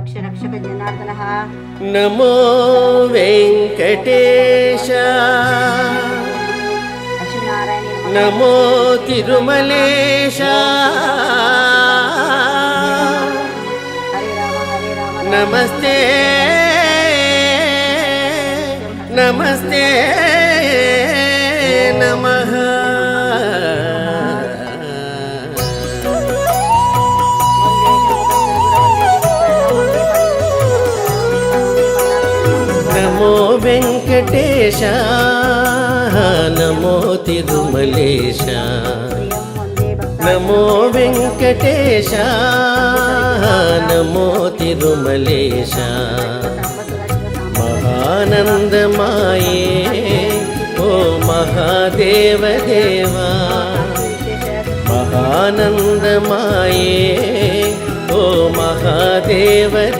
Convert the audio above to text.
रक्षक जनार्दनः नमो वेंकटेश नमो तिरुमलेश नमस्ते नमस्ते नमः नमो वेंकटेश नमो तिरुमलेश नमो वेंकटेश नमो तिरुमलेश महानंदमाये ओ महादेव देवा महानंदमाये ओ महादेव